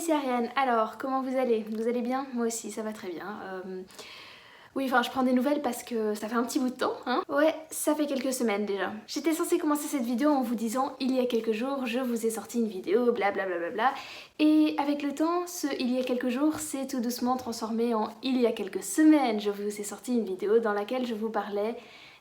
c'est Ariane. Alors, comment vous allez? Vous allez bien? Moi aussi, ça va très bien. Oui, enfin, je prends des nouvelles parce que ça fait un petit bout de temps, hein. Ouais, ça fait quelques semaines déjà. J'étais censée commencer cette vidéo en vous disant il y a quelques jours, je vous ai sorti une vidéo, blablabla. Et avec le temps, ce il y a quelques jours s'est tout doucement transformé en il y a quelques semaines, je vous ai sorti une vidéo dans laquelle je vous parlais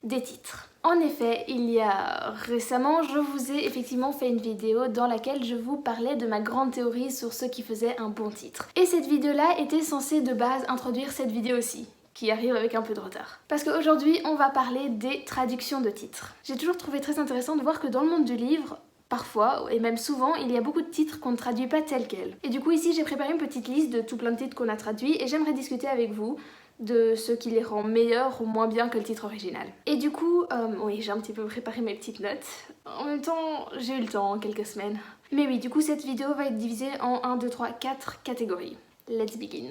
des titres. En effet, il y a récemment, je vous ai effectivement fait une vidéo dans laquelle je vous parlais de ma grande théorie sur ce qui faisait un bon titre. Et cette vidéo-là était censée de base introduire cette vidéo aussi, qui arrive avec un peu de retard. Parce qu'aujourd'hui, on va parler des traductions de titres. J'ai toujours trouvé très intéressant de voir que dans le monde du livre, parfois, et même souvent, il y a beaucoup de titres qu'on ne traduit pas tels quels. Et du coup, ici, j'ai préparé une petite liste de tout plein de titres qu'on a traduits, et j'aimerais discuter avec vous de ce qui les rend meilleurs ou moins bien que le titre original. Et du coup, oui, j'ai un petit peu préparé mes petites notes. En même temps, j'ai eu le temps en quelques semaines. Mais oui, du coup, cette vidéo va être divisée en 1, 2, 3, 4 catégories. Let's begin.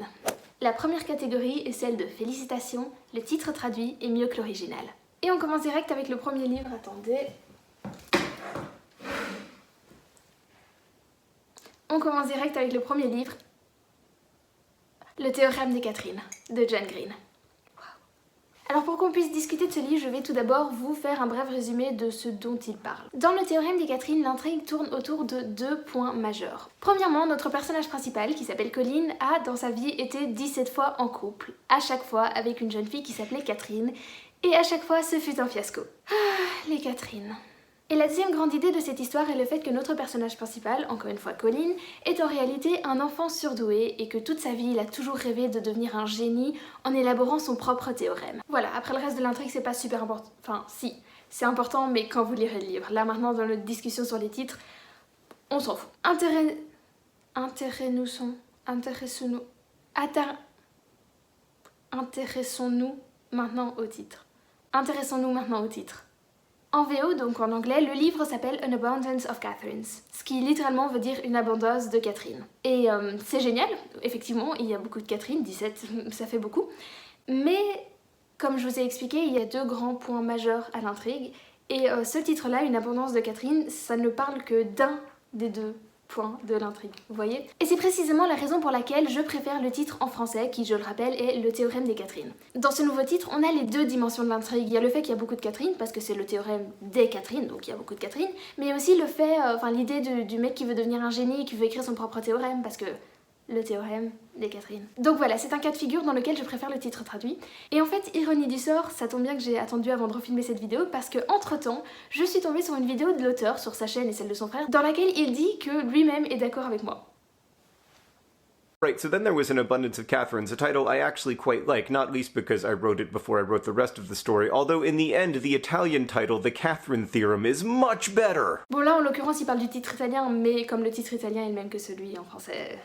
La première catégorie est celle de félicitations, le titre traduit est mieux que l'original. Et on commence direct avec le premier livre, attendez. On commence direct avec le premier livre, Le théorème des Catherine, de John Green. Alors pour qu'on puisse discuter de ce livre, je vais tout d'abord vous faire un bref résumé de ce dont il parle. Dans le théorème des Catherine, l'intrigue tourne autour de deux points majeurs. Premièrement, notre personnage principal, qui s'appelle Colin, a dans sa vie été 17 fois en couple, à chaque fois avec une jeune fille qui s'appelait Catherine, et à chaque fois ce fut un fiasco. Ah, les Catherine. Et la deuxième grande idée de cette histoire est le fait que notre personnage principal, encore une fois Colin, est en réalité un enfant surdoué et que toute sa vie il a toujours rêvé de devenir un génie en élaborant son propre théorème. Voilà, après le reste de l'intrigue c'est pas super important, enfin si, c'est important mais quand vous lirez le livre. Là maintenant dans notre discussion sur les titres, on s'en fout. Intéressons-nous maintenant au titre. Intéressons-nous maintenant au titre. En VO, donc en anglais, le livre s'appelle An Abundance of Catherines, ce qui littéralement veut dire une abondance de Catherine. Et c'est génial, effectivement, il y a beaucoup de Catherine, 17, ça fait beaucoup. Mais, comme je vous ai expliqué, il y a deux grands points majeurs à l'intrigue. Et ce titre-là, Une abondance de Catherine, ça ne parle que d'un des deux points de l'intrigue, vous voyez? Et c'est précisément la raison pour laquelle je préfère le titre en français, qui, je le rappelle, est Le théorème des Catherine. Dans ce nouveau titre, on a les deux dimensions de l'intrigue. Il y a le fait qu'il y a beaucoup de Catherine, parce que c'est le théorème des Catherine, donc il y a beaucoup de Catherine, mais il y a aussi le fait, l'idée du mec qui veut devenir un génie et qui veut écrire son propre théorème, parce que le théorème des Catherine. Donc voilà, c'est un cas de figure dans lequel je préfère le titre traduit. Et en fait, ironie du sort, ça tombe bien que j'ai attendu avant de refilmer cette vidéo parce que entre-temps, je suis tombée sur une vidéo de l'auteur sur sa chaîne et celle de son frère dans laquelle il dit que lui-même est d'accord avec moi. Right, so then there was An Abundance of Catherines, a title I actually quite like, not least because I wrote it before I wrote the rest of the story, although in the end, the Italian title, The Catherine Theorem, is much better! Bon là, en l'occurrence, il parle du titre italien, mais comme le titre italien est le même que celui en français...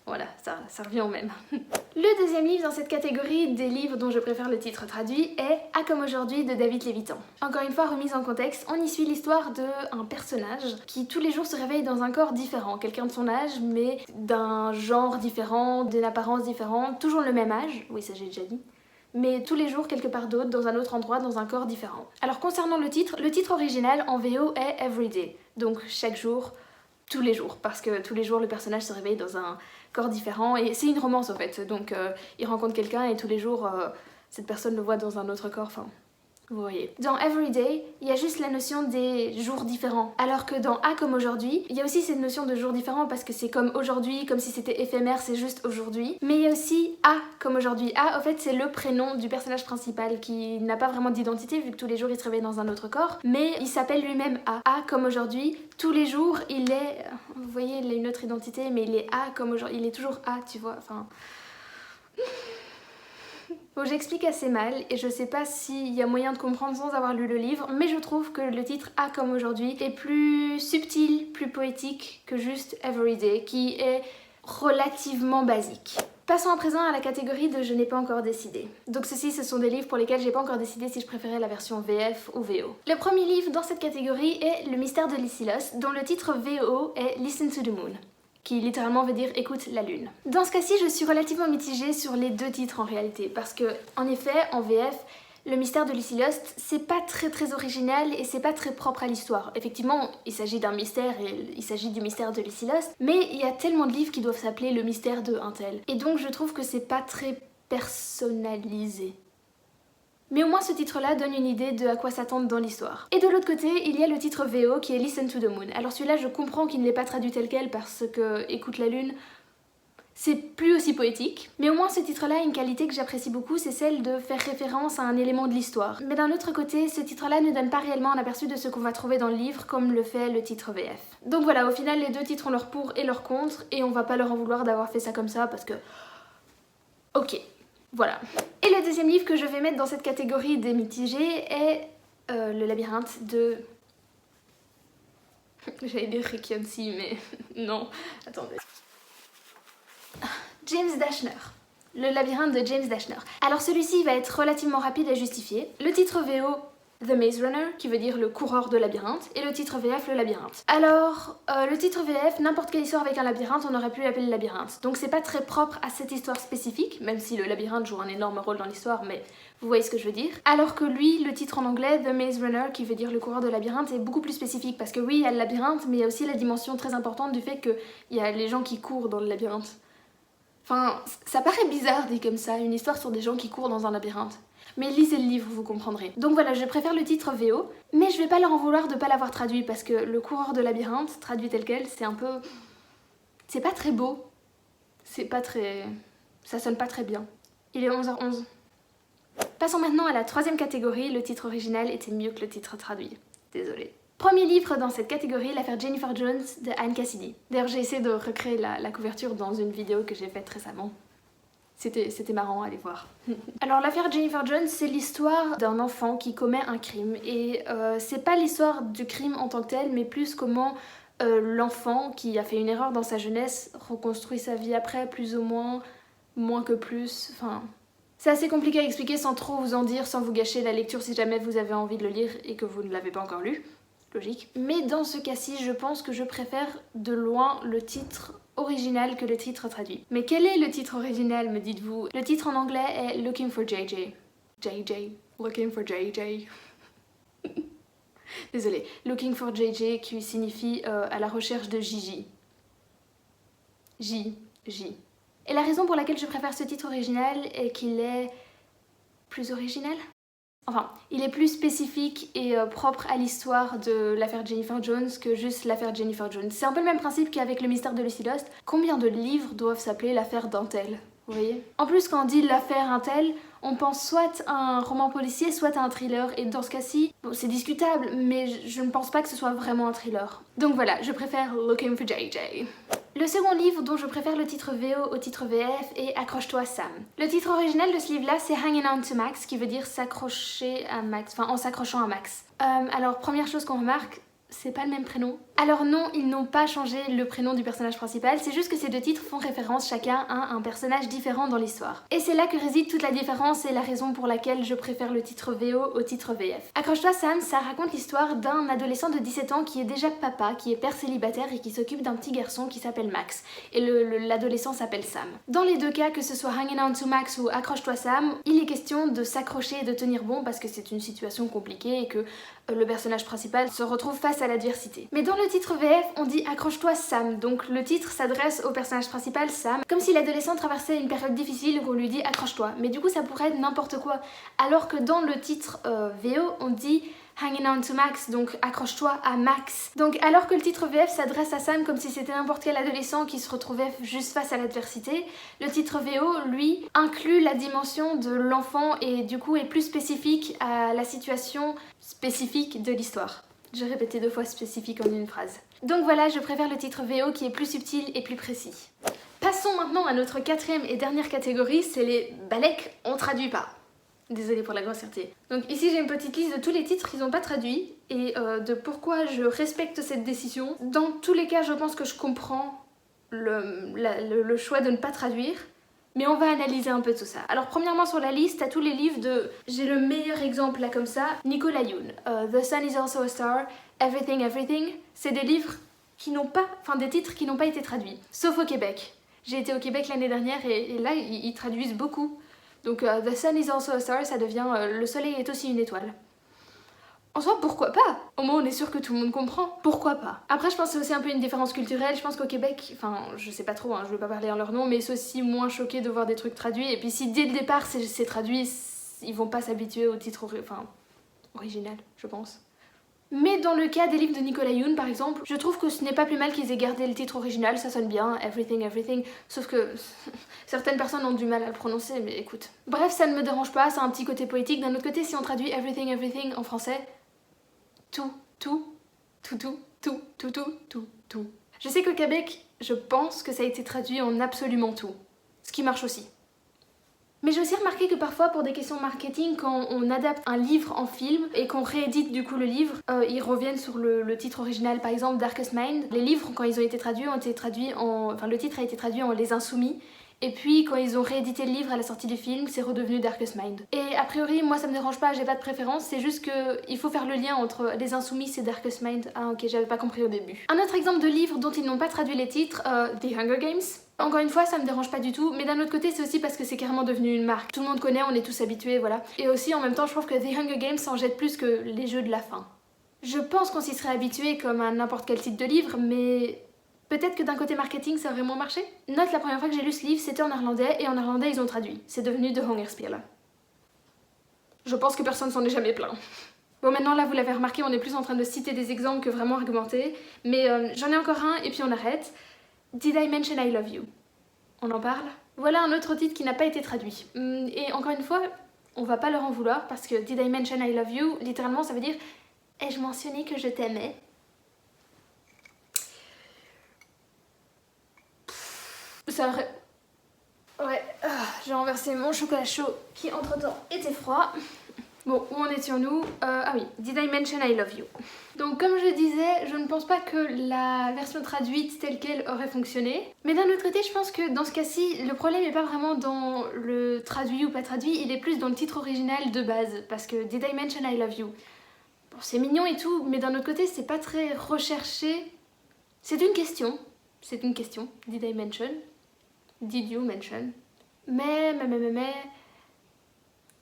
Voilà, ça revient au même. Le deuxième livre dans cette catégorie des livres dont je préfère le titre traduit est A comme aujourd'hui de David Lévitan. Encore une fois, remise en contexte, on y suit l'histoire d'un personnage qui tous les jours se réveille dans un corps différent, quelqu'un de son âge, mais d'un genre différent, d'une apparence différente, toujours le même âge, oui ça j'ai déjà dit, mais tous les jours quelque part d'autre, dans un autre endroit, dans un corps différent. Alors concernant le titre original en VO est Everyday, donc chaque jour, tous les jours, parce que tous les jours le personnage se réveille dans un corps différent et c'est une romance en fait, donc il rencontre quelqu'un et tous les jours cette personne le voit dans un autre corps, enfin vous voyez. Dans Everyday, il y a juste la notion des jours différents, alors que dans A comme aujourd'hui, il y a aussi cette notion de jours différents parce que c'est comme aujourd'hui, comme si c'était éphémère, c'est juste aujourd'hui, mais il y a aussi A comme aujourd'hui. A en fait c'est le prénom du personnage principal qui n'a pas vraiment d'identité vu que tous les jours il se réveille dans un autre corps, mais il s'appelle lui-même A. A comme aujourd'hui, tous les jours il est, vous voyez il a une autre identité mais il est A comme aujourd'hui, il est toujours A tu vois, enfin... Bon, j'explique assez mal et je sais pas s'il y a moyen de comprendre sans avoir lu le livre, mais je trouve que le titre A comme aujourd'hui est plus subtil, plus poétique que juste Everyday, qui est relativement basique. Passons à présent à la catégorie de je n'ai pas encore décidé. Donc ceci, ce sont des livres pour lesquels j'ai pas encore décidé si je préférais la version VF ou VO. Le premier livre dans cette catégorie est Le mystère de Lysilos, dont le titre VO est Listen to the Moon, qui littéralement veut dire écoute la lune. Dans ce cas-ci, je suis relativement mitigée sur les deux titres en réalité, parce que en effet, en VF, Le mystère de Lucy Lost, c'est pas très original et c'est pas très propre à l'histoire. Effectivement, il s'agit d'un mystère et il s'agit du mystère de Lucy Lost, mais il y a tellement de livres qui doivent s'appeler le mystère de un tel. Et donc je trouve que c'est pas très personnalisé. Mais au moins ce titre-là donne une idée de à quoi s'attendre dans l'histoire. Et de l'autre côté, il y a le titre VO qui est Listen to the Moon. Alors celui-là, je comprends qu'il ne l'ait pas traduit tel quel parce que Écoute la lune, c'est plus aussi poétique. Mais au moins ce titre-là a une qualité que j'apprécie beaucoup, c'est celle de faire référence à un élément de l'histoire. Mais d'un autre côté, ce titre-là ne donne pas réellement un aperçu de ce qu'on va trouver dans le livre comme le fait le titre VF. Donc voilà, au final, les deux titres ont leur pour et leur contre, et on va pas leur en vouloir d'avoir fait ça comme ça parce que... Ok. Voilà. Et le deuxième livre que je vais mettre dans cette catégorie des mitigés est Le labyrinthe de... J'allais dire Rick Yancey, mais non. Attendez. James Dashner. Le labyrinthe de James Dashner. Alors celui-ci va être relativement rapide à justifier. Le titre VO, The Maze Runner, qui veut dire le coureur de labyrinthe, et le titre VF, le labyrinthe. Alors, le titre VF, n'importe quelle histoire avec un labyrinthe, on aurait pu l'appeler le labyrinthe. Donc c'est pas très propre à cette histoire spécifique, même si le labyrinthe joue un énorme rôle dans l'histoire, mais vous voyez ce que je veux dire. Alors que lui, le titre en anglais, The Maze Runner, qui veut dire le coureur de labyrinthe, est beaucoup plus spécifique, parce que oui, il y a le labyrinthe, mais il y a aussi la dimension très importante du fait qu'il y a les gens qui courent dans le labyrinthe. Enfin, ça paraît bizarre dit comme ça, une histoire sur des gens qui courent dans un labyrinthe. Mais lisez le livre, vous comprendrez. Donc voilà, je préfère le titre VO, mais je vais pas leur en vouloir de pas l'avoir traduit, parce que le coureur de labyrinthe, traduit tel quel, c'est un peu... C'est pas très beau. C'est pas très... Ça sonne pas très bien. Il est 11h11. Passons maintenant à la troisième catégorie, le titre original était mieux que le titre traduit. Désolée. Premier livre dans cette catégorie, l'affaire Jennifer Jones de Anne Cassidy. D'ailleurs, j'ai essayé de recréer la couverture dans une vidéo que j'ai faite récemment. C'était marrant, allez voir. Alors l'affaire Jennifer Jones, c'est l'histoire d'un enfant qui commet un crime. Et c'est pas l'histoire du crime en tant que tel, mais plus comment l'enfant qui a fait une erreur dans sa jeunesse reconstruit sa vie après, plus ou moins que plus, enfin... C'est assez compliqué à expliquer sans trop vous en dire, sans vous gâcher la lecture si jamais vous avez envie de le lire et que vous ne l'avez pas encore lu. Logique. Mais dans ce cas-ci, je pense que je préfère de loin le titre original que le titre traduit. Mais quel est le titre original, me dites-vous? Le titre en anglais est Looking for JJ. JJ. Looking for JJ. Désolée. Looking for JJ qui signifie à la recherche de Gigi. J. Et la raison pour laquelle je préfère ce titre original est qu'il est plus original. Enfin, il est plus spécifique et propre à l'histoire de l'affaire Jennifer Jones que juste l'affaire Jennifer Jones. C'est un peu le même principe qu'avec le mystère de Lucy Lost. Combien de livres doivent s'appeler l'affaire d'un tel? Vous voyez? En plus, quand on dit l'affaire un tel, on pense soit à un roman policier, soit à un thriller. Et dans ce cas-ci, bon, c'est discutable, mais je ne pense pas que ce soit vraiment un thriller. Donc voilà, je préfère Looking for JJ. Le second livre dont je préfère le titre VO au titre VF est Accroche-toi Sam. Le titre original de ce livre-là, c'est Hanging On to Max, qui veut dire s'accrocher à Max, enfin en s'accrochant à Max. Alors première chose qu'on remarque, c'est pas le même prénom. Alors non, ils n'ont pas changé le prénom du personnage principal, c'est juste que ces deux titres font référence chacun à un personnage différent dans l'histoire. Et c'est là que réside toute la différence et la raison pour laquelle je préfère le titre VO au titre VF. Accroche-toi Sam, ça raconte l'histoire d'un adolescent de 17 ans qui est déjà papa, qui est père célibataire et qui s'occupe d'un petit garçon qui s'appelle Max. Et l'adolescent s'appelle Sam. Dans les deux cas, que ce soit Hanging On to Max ou Accroche-toi Sam, il est question de s'accrocher et de tenir bon parce que c'est une situation compliquée et que le personnage principal se retrouve face à l'adversité. Mais dans le titre VF, on dit accroche-toi Sam, donc le titre s'adresse au personnage principal Sam, comme si l'adolescent traversait une période difficile où on lui dit accroche-toi, mais du coup ça pourrait être n'importe quoi, alors que dans le titre VO, on dit Hanging On to Max, donc accroche-toi à Max. Donc alors que le titre VF s'adresse à Sam comme si c'était n'importe quel adolescent qui se retrouvait juste face à l'adversité, le titre VO, lui, inclut la dimension de l'enfant et du coup est plus spécifique à la situation spécifique de l'histoire. J'ai répété 2 fois spécifique en une phrase. Donc voilà, je préfère le titre VO qui est plus subtil et plus précis. Passons maintenant à notre quatrième et dernière catégorie, c'est les Balek, on traduit pas. Désolée pour la grossièreté. Donc ici j'ai une petite liste de tous les titres qu'ils n'ont pas traduits et de pourquoi je respecte cette décision. Dans tous les cas, je pense que je comprends le choix de ne pas traduire, mais on va analyser un peu tout ça. Alors premièrement sur la liste, t'as tous les livres de... J'ai le meilleur exemple là comme ça, Nicolas Yoon. The Sun is also a Star, Everything Everything. C'est des livres qui n'ont pas... Enfin des titres qui n'ont pas été traduits. Sauf au Québec. J'ai été au Québec l'année dernière et là ils traduisent beaucoup. Donc The sun is also a star, ça devient le soleil est aussi une étoile. En soi, pourquoi pas? Au moins on est sûr que tout le monde comprend. Pourquoi pas? Après je pense que c'est aussi un peu une différence culturelle. Je pense qu'au Québec, enfin je sais pas trop, hein, je veux pas parler en leur nom, mais c'est aussi moins choqué de voir des trucs traduits. Et puis si dès le départ c'est traduit, ils vont pas s'habituer au titre original, je pense. Mais dans le cas des livres de Nicolas Yoon par exemple, je trouve que ce n'est pas plus mal qu'ils aient gardé le titre original, ça sonne bien, Everything Everything, sauf que certaines personnes ont du mal à le prononcer, mais écoute. Bref, ça ne me dérange pas, ça a un petit côté poétique. D'un autre côté, si on traduit Everything Everything en français, tout. Je sais qu'au Québec, je pense que ça a été traduit en absolument tout, ce qui marche aussi. Mais j'ai aussi remarqué que parfois, pour des questions marketing, quand on adapte un livre en film et qu'on réédite du coup le livre, ils reviennent sur le titre original. Par exemple, Darkest Mind, les livres, quand ils ont été traduits, le titre a été traduit en Les Insoumis. Et puis quand ils ont réédité le livre à la sortie du film, c'est redevenu Darkest Mind. Et a priori, moi ça me dérange pas, j'ai pas de préférence, c'est juste qu'il faut faire le lien entre Les Insoumis et Darkest Mind. Ah ok, j'avais pas compris au début. Un autre exemple de livre dont ils n'ont pas traduit les titres, The Hunger Games. Encore une fois, ça me dérange pas du tout, mais d'un autre côté, c'est aussi parce que c'est carrément devenu une marque. Tout le monde connaît, on est tous habitués, voilà. Et aussi, en même temps, je trouve que The Hunger Games s'en jette plus que les jeux de la faim. Je pense qu'on s'y serait habitué comme à n'importe quel titre de livre, mais peut-être que d'un côté marketing, ça aurait moins marché. Note, la première fois que j'ai lu ce livre, c'était en néerlandais, et en néerlandais, ils ont traduit. C'est devenu The Hongerspiel. Je pense que personne s'en est jamais plaint. Bon, maintenant, là, vous l'avez remarqué, on est plus en train de citer des exemples que vraiment argumenter, mais j'en ai encore un, et puis on arrête. Did I mention I love you? On en parle? Voilà un autre titre qui n'a pas été traduit. Et encore une fois, on va pas leur en vouloir parce que Did I mention I love you? Littéralement, ça veut dire ai-je mentionné que je t'aimais? Ça aurait... Ouais, j'ai renversé mon chocolat chaud qui entre-temps était froid. Bon, où en étions-nous? Ah oui, Did I mention I love you? Donc comme je disais, je ne pense pas que la version traduite telle qu'elle aurait fonctionné. Mais d'un autre côté, je pense que dans ce cas-ci, le problème n'est pas vraiment dans le traduit ou pas traduit, il est plus dans le titre original de base. Parce que Did I mention I love you? Bon, c'est mignon et tout, mais d'un autre côté, c'est pas très recherché. C'est une question. C'est une question. Did I mention? Did you mention? Mais...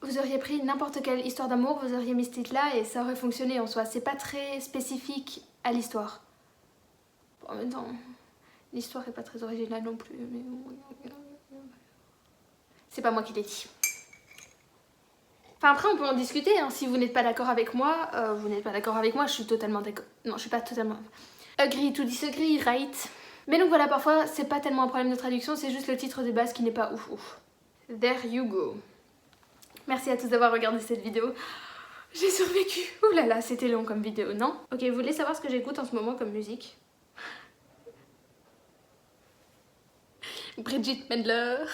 Vous auriez pris n'importe quelle histoire d'amour, vous auriez mis ce titre-là et ça aurait fonctionné en soi. C'est pas très spécifique à l'histoire. Bon, en même temps, l'histoire est pas très originale non plus, mais... C'est pas moi qui l'ai dit. Enfin après on peut en discuter, hein. Si vous n'êtes pas d'accord avec moi, vous n'êtes pas d'accord avec moi, je suis totalement d'accord. Non, je suis pas totalement... Agree to disagree, right? Mais donc voilà, parfois c'est pas tellement un problème de traduction, c'est juste le titre de base qui n'est pas ouf. There you go. Merci à tous d'avoir regardé cette vidéo. J'ai survécu. Ouh là là, c'était long comme vidéo, non? Ok, vous voulez savoir ce que j'écoute en ce moment comme musique? Bridget Mendler.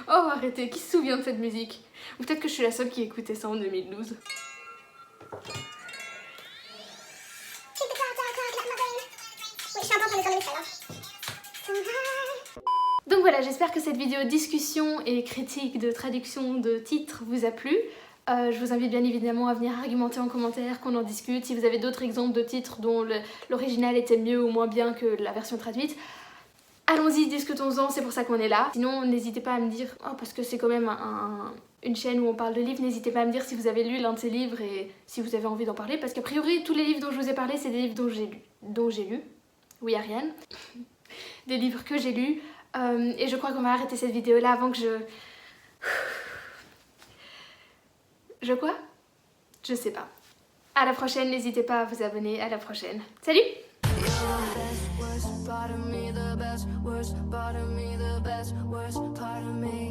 Oh, arrêtez, qui se souvient de cette musique? Ou peut-être que je suis la seule qui écoutait ça en 2012. Donc voilà, j'espère que cette vidéo discussion et critique de traduction de titres vous a plu. Je vous invite bien évidemment à venir argumenter en commentaire, qu'on en discute. Si vous avez d'autres exemples de titres dont l'original était mieux ou moins bien que la version traduite, allons-y, discutons-en, c'est pour ça qu'on est là. Sinon, n'hésitez pas à me dire, parce que c'est quand même une chaîne où on parle de livres, n'hésitez pas à me dire si vous avez lu l'un de ces livres et si vous avez envie d'en parler, parce qu'a priori, tous les livres dont je vous ai parlé, c'est des livres dont j'ai lu. Oui, Ariane. Des livres que j'ai lus. Et je crois qu'on va arrêter cette vidéo là avant que Je quoi? Je sais pas. À la prochaine, n'hésitez pas à vous abonner, à la prochaine. Salut! Part of me, the best, worst part of me, the best, worst part of me.